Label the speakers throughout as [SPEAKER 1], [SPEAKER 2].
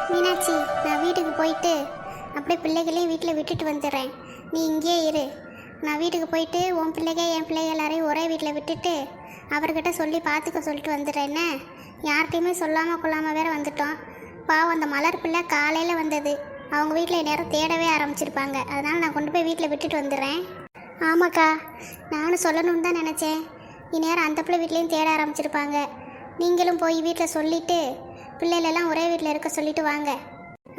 [SPEAKER 1] மீனாட்சி, நான் வீட்டுக்கு போயிட்டு அப்படியே பிள்ளைகளையும் வீட்டில் விட்டுட்டு வந்துடுறேன். நீ இங்கேயே இரு. நான் வீட்டுக்கு போயிட்டு உன் பிள்ளைங்க என் பிள்ளைங்க எல்லாரையும் ஒரே வீட்டில் விட்டுட்டு அவர்கிட்ட சொல்லி பார்த்துக்க சொல்லிட்டு வந்துடுறேன். என்ன, யார்கிட்டையுமே சொல்லாமல் கொள்ளாமல் வேற வந்துட்டோம். பாவம், அந்த மலர் பிள்ளை காலையில் வந்தது. அவங்க வீட்டில் நேரம் தேடவே ஆரம்பிச்சிருப்பாங்க. அதனால் நான் கொண்டு போய் வீட்டில் விட்டுட்டு வந்துடுறேன். ஆமாக்கா, நானும் சொல்லணும்னு தான் நினச்சேன். இந்நேரம் அந்த பிள்ளை வீட்லேயும் தேட ஆரம்பிச்சிருப்பாங்க. நீங்களும் போய் வீட்டில் சொல்லிவிட்டு பிள்ளைகளெல்லாம் ஒரே வீட்டில் இருக்க சொல்லிட்டு வாங்க.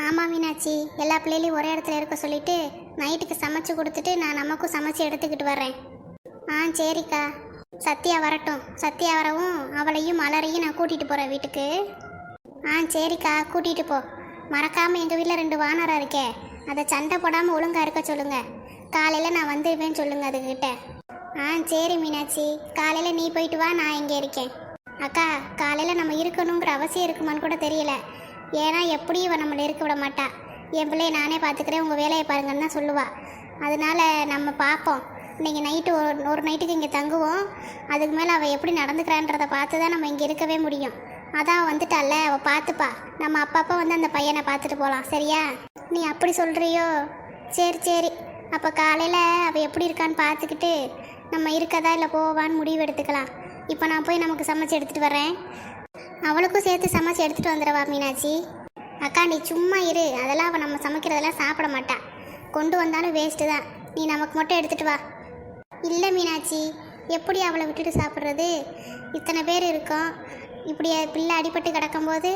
[SPEAKER 1] ஆமாம் மீனாட்சி, எல்லா பிள்ளைகளையும் ஒரே இடத்துல இருக்க சொல்லிவிட்டு நைட்டுக்கு சமைச்சு கொடுத்துட்டு நான் நமக்கும் சமைச்சு எடுத்துக்கிட்டு வரேன். சரிக்கா. சத்யா வரட்டும். சத்யா வரவும் அவளையும் மலரையும் நான் கூட்டிகிட்டு போகிறேன் வீட்டுக்கு. சரிக்கா, கூட்டிகிட்டு போ. மறக்காமல் எங்கள் வீட்டில் 2 வானரம் இருக்கே, அதை சண்டை போடாமல் ஒழுங்காக இருக்க சொல்லுங்கள். காலையில் நான் வந்துடுவேன்னு சொல்லுங்கள் அதுக்கிட்ட. சரி மீனாட்சி, காலையில் நீ போயிட்டு வா, நான் இங்கே இருக்கேன். அக்கா, காலையில் நம்ம இருக்கணுங்கிற அவசியம் இருக்குமான்னு கூட தெரியல. ஏன்னா எப்படியும் இவன் நம்மளை இருக்க விட மாட்டா. என் பிள்ளையை நானே பார்த்துக்கிறேன், உங்கள் வேலையை பாருங்கன்னு தான் சொல்லுவாள். அதனால் நம்ம பார்ப்போம். இன்றைக்கி நைட்டு ஒரு நைட்டுக்கு இங்கே தங்குவோம். அதுக்கு மேலே அவள் எப்படி நடந்துக்கிறான்றதை பார்த்து தான் நம்ம இங்கே இருக்கவே முடியும். அதான் வந்துட்டால, அவள் பார்த்துப்பா. நம்ம அப்பப்போ வந்து அந்த பையனை பார்த்துட்டு போகலாம். சரியா? நீ அப்படி சொல்கிறியோ? சரி சரி. அப்போ காலையில் அவள் எப்படி இருக்கான்னு பார்த்துக்கிட்டு நம்ம இருக்கதா இல்லை போவான்னு முடிவு எடுத்துக்கலாம். இப்போ நான் போய் நமக்கு சமைச்சு எடுத்துகிட்டு வரேன். அவளுக்கும் சேர்த்து சமைச்சு எடுத்துகிட்டு வந்துடுவா மீனாட்சி. அக்கா, நீ சும்மா இரு. அதெல்லாம் அவள் நம்ம சமைக்கிறதெல்லாம் சாப்பிட மாட்டா. கொண்டு வந்தாலும் வேஸ்ட்டு தான். நீ நமக்கு மட்டும் எடுத்துகிட்டு வா. இல்லை மீனாட்சி, எப்படி அவளை விட்டுட்டு சாப்பிட்றது? இத்தனை பேர் இருக்கோம். இப்படி பிள்ளை அடிபட்டு கிடக்கும்போது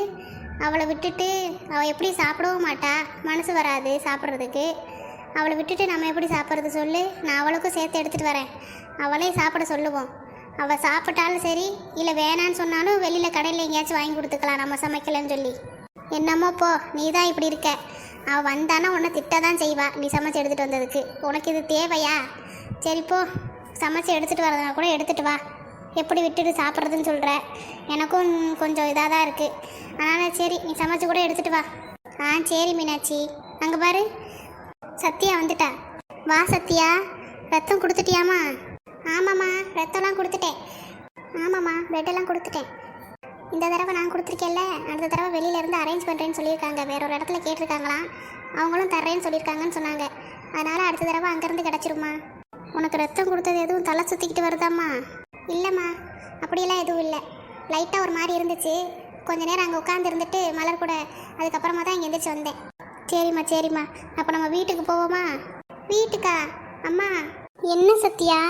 [SPEAKER 1] அவளை விட்டுட்டு அவள் எப்படி சாப்பிடவும் மாட்டா. மனசு வராது சாப்பிட்றதுக்கு. அவளை விட்டுட்டு நம்ம எப்படி சாப்பிட்றது சொல்லு? நான் அவளுக்கும் சேர்த்து எடுத்துகிட்டு வரேன். அவளே சாப்பிட சொல்லுவோம். அவள் சாப்பிட்டாலும் சரி, இல்லை வேணான்னு சொன்னாலும் வெளியில் கடையில் எங்கேயாச்சும் வாங்கி கொடுத்துக்கலாம் நம்ம சமைக்கலன்னு சொல்லி. என்னமோ போ, நீ தான் இப்படி இருக்க. அவள் வந்தானா உன்னை திட்ட தான் செய்வா, நீ சமைச்சு எடுத்துகிட்டு வந்ததுக்கு. உனக்கு இது தேவையா? சரி போ, சமைச்சு எடுத்துகிட்டு வரதுனா கூட எடுத்துகிட்டு வா. எப்படி விட்டுட்டு சாப்பிட்றதுன்னு சொல்கிற? எனக்கும் கொஞ்சம் இதாக தான் இருக்குது. அதனால் சரி, நீ சமைச்சு கூட எடுத்துகிட்டு வா. சரி மீனாட்சி. அங்கே பாரு, சத்யா வந்துட்டா. வா சத்யா, ரத்தம் கொடுத்துட்டியாமா? ஆமாம்மா, ரத்தம்லாம் கொடுத்துட்டேன். ஆமாம்மா, பெட்டெல்லாம் கொடுத்துட்டேன். இந்த தடவை நான் கொடுத்துருக்கேன்ல, அடுத்த தடவை வெளியிலேருந்து அரேஞ்ச் பண்ணுறேன்னு சொல்லியிருக்காங்க. வேற ஒரு இடத்துல கேட்டிருக்காங்களாம். அவங்களும் தர்றேன்னு சொல்லியிருக்காங்கன்னு சொன்னாங்க. அதனால் அடுத்த தடவை அங்கேருந்து கிடச்சிருமா. உனக்கு ரத்தம் கொடுத்தது எதுவும் தலை சுற்றிக்கிட்டு வருதாம்மா? இல்லைம்மா, அப்படியெல்லாம் எதுவும் இல்லை. லைட்டாக ஒரு மாதிரி இருந்துச்சு. கொஞ்ச நேரம் அங்கே உட்காந்துருந்துட்டு மலர் கூட அதுக்கப்புறமா தான் இங்கே எந்திரிச்சு வந்தேன். சரிம்மா சரிம்மா. அப்போ நம்ம வீட்டுக்கு போவோமா? வீட்டுக்கா? அம்மா. என்ன சத்யா?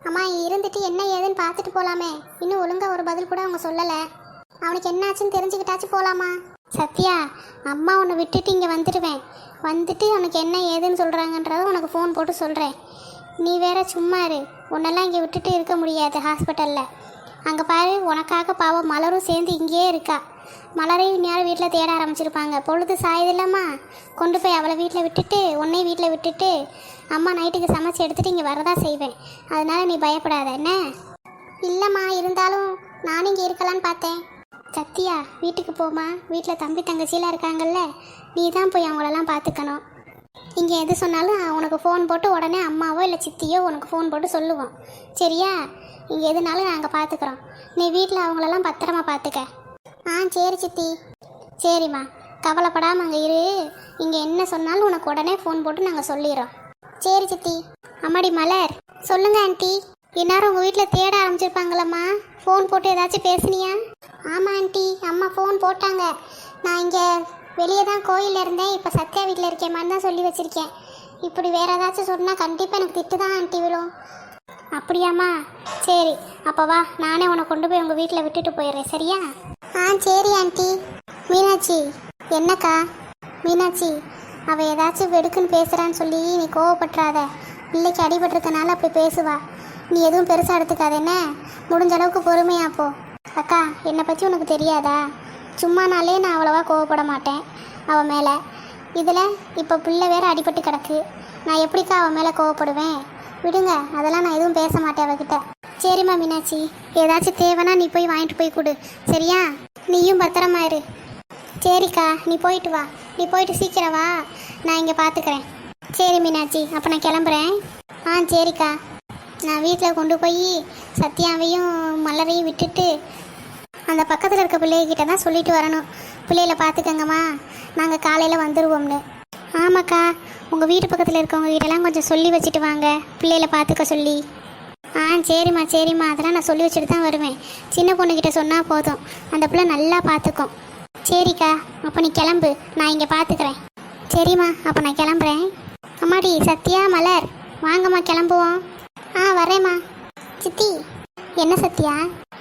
[SPEAKER 1] அம்மா, இருந்துட்டு என்ன ஏதுன்னு பார்த்துட்டு போகலாமே. இன்னும் ஒழுங்காக ஒரு பதில் கூட அவங்க சொல்லலை. அவனுக்கு என்னாச்சுன்னு தெரிஞ்சுக்கிட்டாச்சும் போகலாமா? சத்யா, அம்மா உன்னை விட்டுட்டு இங்கே வந்துடுவேன். வந்துட்டு அவனுக்கு என்ன ஏதுன்னு சொல்கிறாங்கன்றதை உனக்கு ஃபோன் போட்டு சொல்கிறேன். நீ வேற சும்மா இரு. உன்னெல்லாம் இங்கே விட்டுட்டு இருக்க முடியாது ஹாஸ்பிட்டலில். அங்கே பாரு, உனக்காக பாவம் மலரும் சேர்ந்து இங்கேயே இருக்கா. மலரையும் நேரம் வீட்டில் தேட ஆரம்பிச்சிருப்பாங்க. பொழுது சாயுதில்லம்மா. கொண்டு போய் அவளை வீட்டில் விட்டுட்டு உன்னையும் வீட்டில் விட்டுட்டு அம்மா நைட்டுக்கு சமைச்சு எடுத்துகிட்டு இங்கே வரதா செய்வேன். அதனால் நீ பயப்படாத. என்ன? இல்லைம்மா, இருந்தாலும் நானும் இங்கே இருக்கலான்னு பார்த்தேன். சத்யா, வீட்டுக்கு போமா. வீட்டில் தம்பி தங்கச்சியெல்லாம் இருக்காங்கல்ல, நீ தான் போய் அவங்களெல்லாம் பார்த்துக்கணும். இங்கே எது சொன்னாலும் உனக்கு ஃபோன் போட்டு உடனே அம்மாவோ இல்லை சித்தியோ உனக்கு ஃபோன் போட்டு சொல்லுவோம். சரியா? இங்கே எதுனாலும் நாங்கள் பார்த்துக்குறோம். நீ வீட்டில் அவங்களெல்லாம் பத்திரமா பார்த்துக்க. சரி சித்தி. சரிம்மா, கவலைப்படாமல் அங்கே இரு. இங்கே என்ன சொன்னாலும் உனக்கு உடனே ஃபோன் போட்டு நாங்கள் சொல்லிடுறோம். சரி சித்தி. அம்மாடி மலர். சொல்லுங்க ஆண்டி. இந்நேரம் உங்கள் வீட்டில் தேட ஆரம்பிச்சிருப்பாங்களம்மா. ஃபோன் போட்டு ஏதாச்சும் பேசுனியா? ஆமாம் ஆண்டி, அம்மா ஃபோன் போட்டாங்க. நான் இங்கே வெளியே தான் கோயிலில் இருந்தேன். இப்போ சத்யா வீட்டில் இருக்கேம்மான்னு தான் சொல்லி வச்சுருக்கேன். இப்படி வேறு ஏதாச்சும் சொன்னால் கண்டிப்பாக எனக்கு திட்டு தான் ஆண்டி விழும். அப்படியாம்மா? சரி, அப்போ வா, நானே உன்னை கொண்டு போய் உங்கள் வீட்டில் விட்டுட்டு போயிடுறேன். சரியா? சரி ஆண்டி. மீனாட்சி. என்னக்கா? மீனாட்சி, அவள் ஏதாச்சும் வெடுக்குன்னு பேசுகிறான்னு சொல்லி நீ கோவப்பட்டுறாத. பிள்ளைக்கு அடிபட்டிருக்கனால அப்படி பேசுவா. நீ எதுவும் பெருசாக எடுத்துக்காத. என்ன, முடிஞ்ச அளவுக்கு பொறுமையா போ. அக்கா, என்னை பற்றி உனக்கு தெரியாதா? சும்மானாலே நான் அவ்வளோவா கோவப்பட மாட்டேன் அவள் மேலே. இதில் இப்போ பிள்ளை வேறு அடிபட்டு கிடக்கு. நான் எப்படிக்கா அவன் மேலே கோவப்படுவேன்? விடுங்க, அதெல்லாம் நான் எதுவும் பேச மாட்டேன் அவகிட்ட. சரிம்மா மீனாட்சி, ஏதாச்சும் தேவைன்னா நீ போய் வாங்கிட்டு போய் கொடு. சரியா? நீயும் பத்திரமாயிரு. சரிக்கா, நீ போயிட்டு வா. நீ போயிட்டு சீக்கிரம் வா, நான் இங்கே பார்த்துக்கிறேன். சரி மீனாட்சி, அப்போ நான் கிளம்புறேன். சரிக்கா. நான் வீட்டில் கொண்டு போய் சத்யாவையும் மலரையும் விட்டுட்டு அந்த பக்கத்தில் இருக்க பிள்ளைகிட்ட தான் சொல்லிட்டு வரணும். பிள்ளைகளை பார்த்துக்கங்கம்மா, நாங்கள் காலையில் வந்துடுவோம்னு. ஆமாக்கா, உங்கள் வீட்டு பக்கத்தில் இருக்கவங்க கிட்டலாம் கொஞ்சம் சொல்லி வச்சுட்டு வாங்க, பிள்ளைகளை பார்த்துக்க சொல்லி. சரிம்மா சரிம்மா, அதெல்லாம் நான் சொல்லி வச்சுட்டு தான் வருவேன். சின்ன பொண்ணுக்கிட்ட சொன்னால் போதும், அந்த பிள்ளை நல்லா பார்த்துக்கும். சரிக்கா, அப்போ நீ கிளம்பு, நான் இங்கே பார்த்துக்கிறேன். சரிம்மா, அப்போ நான் கிளம்புறேன். அம்மாடி சத்யா, மலர், வாங்கம்மா கிளம்புவோம். வரேம்மா. சித்தி. என்ன சத்யா?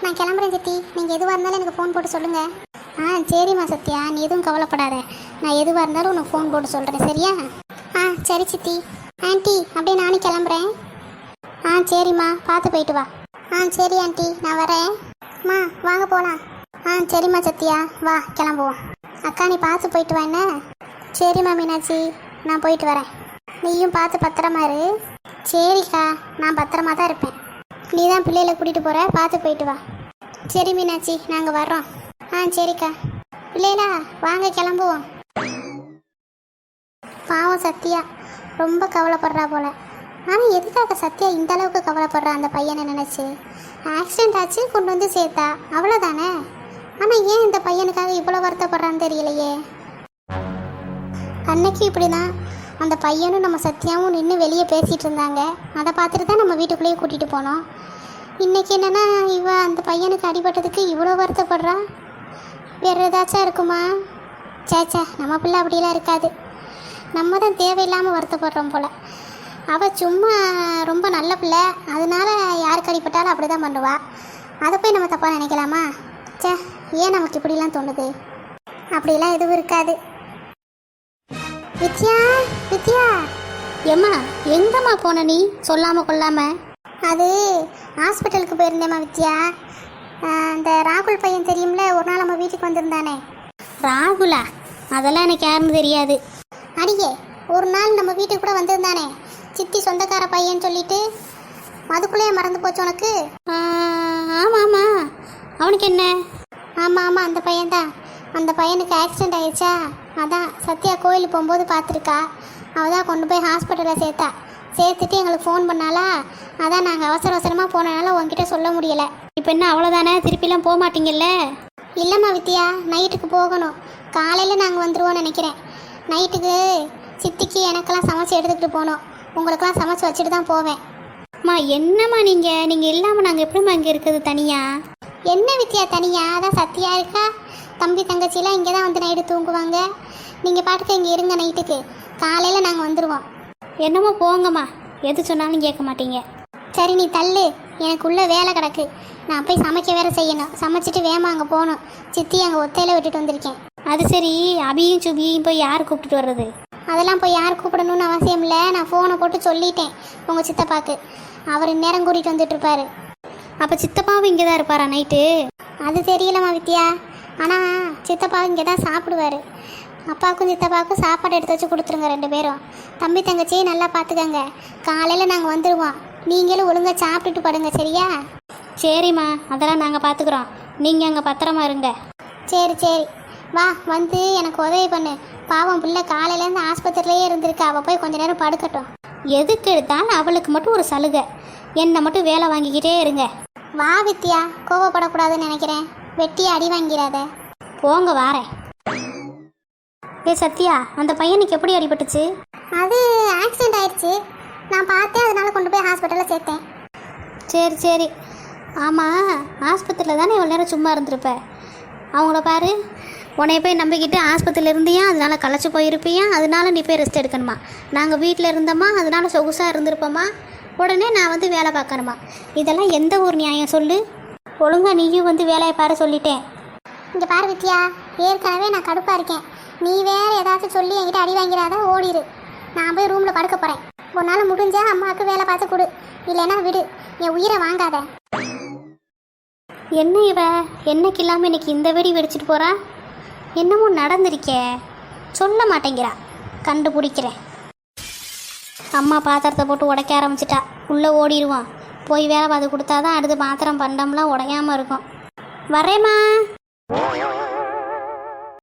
[SPEAKER 1] நான் கிளம்புறேன் சித்தி, நீங்கள் எதுவாக இருந்தாலும் எனக்கு ஃபோன் போட்டு சொல்லுங்கள். சரிம்மா சத்யா, நீ எதுவும் கவலைப்படாத, நான் எதுவாக இருந்தாலும் உனக்கு ஃபோன் போட்டு சொல்கிறேன், சரியா? சரி சித்தி. ஆண்டி, அப்படியே நானும் கிளம்புறேன். சரிம்மா, பார்த்து போயிட்டு வா. சரி ஆண்டி, நான் வரேன். அம்மா வாங்க போகலாம். சரிம்மா சத்யா, வா கிளம்புவோம். அக்கா நீ பார்த்து போயிட்டு வா என்ன? சரிம்மா மீனாட்சி, நான் போயிட்டு வரேன். நீயும் பார்த்து பத்திரமா இரு. சரிக்கா, நான் பத்திரமா தான் இருப்பேன். நீ தான் பிள்ளைகளை கூட்டிகிட்டு போகிற, பார்த்து போயிட்டு வா. சரி மீனாட்சி, நாங்கள் வர்றோம். சரிக்கா. பிள்ளைகளா வாங்க கிளம்புவோம். பாவம் சத்யா ரொம்ப கவலைப்படுறா போல. ஆனால் எதுக்காக சத்யா இந்த அளவுக்கு கவலைப்படுறா அந்த பையனை நினச்சி? ஆக்சிடென்ட் ஆச்சு, கொண்டு வந்து சேர்த்தா, அவ்வளோதானே. ஆனால் ஏன் இந்த பையனுக்காக இவ்வளோ வருத்தப்படுறான்னு தெரியலையே. அன்னைக்கு இப்படி தான் அந்த பையனும் நம்ம சத்யாவும் நின்று வெளியே பேசிகிட்டு இருந்தாங்க. அதை பார்த்துட்டு தான் நம்ம வீட்டுக்குள்ளேயே கூட்டிகிட்டு போனோம். இன்றைக்கி என்னென்னா இவ அந்த பையனுக்கு அடிபட்டதுக்கு இவ்வளோ வருத்தப்படுறா. வேறு ஏதாச்சும் இருக்குமா? சேச்சா, நம்ம பிள்ளை அப்படிலாம் இருக்காது. நம்ம தான் தேவையில்லாமல் வருத்தப்படுறோம் போல். அவள் சும்மா ரொம்ப நல்ல பிள்ளை, அதனால யாருக்கு அடிபட்டாலும் அப்படி தான் பண்ணுவா. அதை போய் நம்ம தப்பாக நினைக்கலாமா? ஏன் நமக்கு இப்படிலாம் தோணுது? அப்படிலாம் எதுவும் இருக்காது. வித்யா, வித்யா. ஏம்மா எங்கம்மா போன நீ சொல்லாமல் கொள்ளாமல்? அது ஹாஸ்பிட்டலுக்கு போயிருந்தேம்மா வித்யா. அந்த ராகுல் பையன் தெரியும்ல, ஒரு நாள் நம்ம வீட்டுக்கு வந்திருந்தானே. ராகுலா? அதெல்லாம் எனக்கு யாருன்னு தெரியாது. அடியே, ஒரு நாள் நம்ம வீட்டுக்கு கூட வந்திருந்தானே, சித்தி சொந்தக்கார பையன் சொல்லிட்டு. அதுக்குள்ளேயே மறந்து போச்சு உனக்கு? ஆமாம் ஆமாம், அவனுக்கு என்ன? ஆமாம் அந்த பையன்தான். அந்த பையனுக்கு ஆக்சிடெண்ட் ஆயிடுச்சா, அதான் சத்யா கோயிலுக்கு போகும்போது பார்த்துருக்கா. அவள் தான் கொண்டு போய் ஹாஸ்பிட்டலில் சேர்த்தா. சேர்த்துட்டு எங்களுக்கு ஃபோன் பண்ணாலா, அதான் நாங்கள் அவசர அவசரமாக போனனால உங்ககிட்ட சொல்ல முடியலை. இப்போ என்ன அவ்வளோதானே, திருப்பிலாம் போக மாட்டீங்கல்ல? இல்லைம்மா வித்யா, நைட்டுக்கு போகணும். காலையில் நாங்கள் வந்துடுவோம்னு நினைக்கிறேன். நைட்டுக்கு சித்திக்கு எனக்கெல்லாம் சமைச்சு எடுத்துக்கிட்டு போகணும். உங்களுக்கெல்லாம் சமைச்சு வச்சுட்டு தான் போவேன். அம்மா என்னம்மா நீங்கள் இல்லாமல் நாங்கள் எப்படிம்மா இங்கே இருக்குது தனியாக? என்ன வித்யா தனியாக? அதான் சத்யா இருக்கா, தம்பி தங்கச்சிலாம் இங்கே தான் வந்து நைட்டு தூங்குவாங்க. நீங்கள் பாட்டுக்கு இங்கே இருங்க, நைட்டுக்கு காலையில் நாங்கள் வந்துடுவோம். என்னமோ போங்கம்மா, எது சொன்னாலும் கேட்க மாட்டீங்க. சரி நீ தள்ளு, எனக்குள்ளே வேலை கிடக்கு. நான் போய் சமைக்க வேறு செய்யணும். சமைச்சிட்டு வேமா அங்கே போகணும். சித்தி அங்கே ஒத்தையில் விட்டுட்டு வந்திருக்கேன். அது சரி, அபியும் சுபியும் போய் யார் கூப்பிட்டுட்டு வர்றது? அதெல்லாம் போய் யார் கூப்பிடணும்னு அவசியம் இல்லை. நான் ஃபோனை போட்டு சொல்லிட்டேன் உங்கள் சித்தப்பாக்கு. அவர் நேரம் கூட்டிகிட்டு வந்துட்டுருப்பாரு. அப்போ சித்தப்பாவும் இங்கே தான் இருப்பாரா நைட்டு? அது தெரியலம்மா வித்யா, ஆனால் சித்தப்பா இங்கே தான் சாப்பிடுவார். அப்பாவுக்கும் சித்தப்பாவுக்கும் சாப்பாடு எடுத்து வச்சு கொடுத்துருங்க 2 பேரும். தம்பி தங்கச்சியை நல்லா பார்த்துக்கங்க. காலையில் நாங்கள் வந்துடுவோம். நீங்களும் ஒழுங்காக சாப்பிட்டுட்டு படுங்க, சரியா? சரிம்மா, அதெல்லாம் நாங்கள் பார்த்துக்குறோம். நீங்கள் அங்கே பத்திரமா இருங்க. சரி சரி, வா வந்து எனக்கு உதவி பண்ணு. பாவம் பிள்ளை காலையிலேருந்து ஆஸ்பத்திரியிலே இருந்திருக்கா. அவள் போய் கொஞ்ச நேரம் படுக்கட்டும். எதுக்கு எடுத்தாலும் அவளுக்கு மட்டும் ஒரு சலுகை, என்னை மட்டும் வேலை வாங்கிக்கிட்டே இருங்க. வா வித்யா, கோவப்படக்கூடாதுன்னு நினைக்கிறேன். வெட்டி அடி வாங்கிறாத. போங்க வாரேன். சத்யா, அந்த பையனுக்கு எப்படி அடிபட்டுச்சு? அது ஆக்சிடென்ட் ஆயிடுச்சு. நான் பார்த்தேன், அதனால கொண்டு போய் ஹாஸ்பிட்டலில் சேர்த்தேன். சரி சரி. ஆமாம், ஆஸ்பத்திரியில் தானே இவ்வளோ நேரம் சும்மா இருந்திருப்ப. அவங்கள பாரு, உன்னைய போய் நம்பிக்கிட்டு ஆஸ்பத்திரியில் இருந்தியா, அதனால களைச்சி போயிருப்பியா, அதனால நீ போய் ரெஸ்ட் எடுக்கணுமா. நாங்கள் வீட்டில் இருந்தோமா, அதனால சொகுசாக இருந்திருப்போமா, உடனே நான் வந்து வேலை பார்க்கணுமா? இதெல்லாம் எந்த ஒரு நியாயம் சொல்லு? ஒழுங்காக நீயும் வந்து வேலையை பாரு சொல்லிட்டேன். இங்கே பாரு வித்யா, ஏற்கனவே நான் கடுப்பாக இருக்கேன். நீ வேறு ஏதாச்சும் சொல்லி என்கிட்ட அடி வாங்கிறாத, ஓடிடு. நான் போய் ரூமில் படுக்க போகிறேன். உன்னால் முடிஞ்சா அம்மாவுக்கு வேலை பார்த்து கொடு, இல்லைன்னா விடு. என் உயிரை வாங்காத. என்ன இவ என்னைக்கு இல்லாமல் இன்னைக்கு இந்த வெடி வெடிச்சிட்டு போகிறா? என்னமோ நடந்திருக்கே, சொல்ல மாட்டேங்கிறா. கண்டுபிடிக்கிறேன். அம்மா பாத்திரத்தை போட்டு உடைக்க ஆரம்பிச்சிட்டா. உள்ளே ஓடிடுவான். போய் வேலை பார்த்து கொடுத்தாதான் அடுத்து பாத்திரம் பண்டம்லாம் உடையாமல் இருக்கும். வரேம்மா.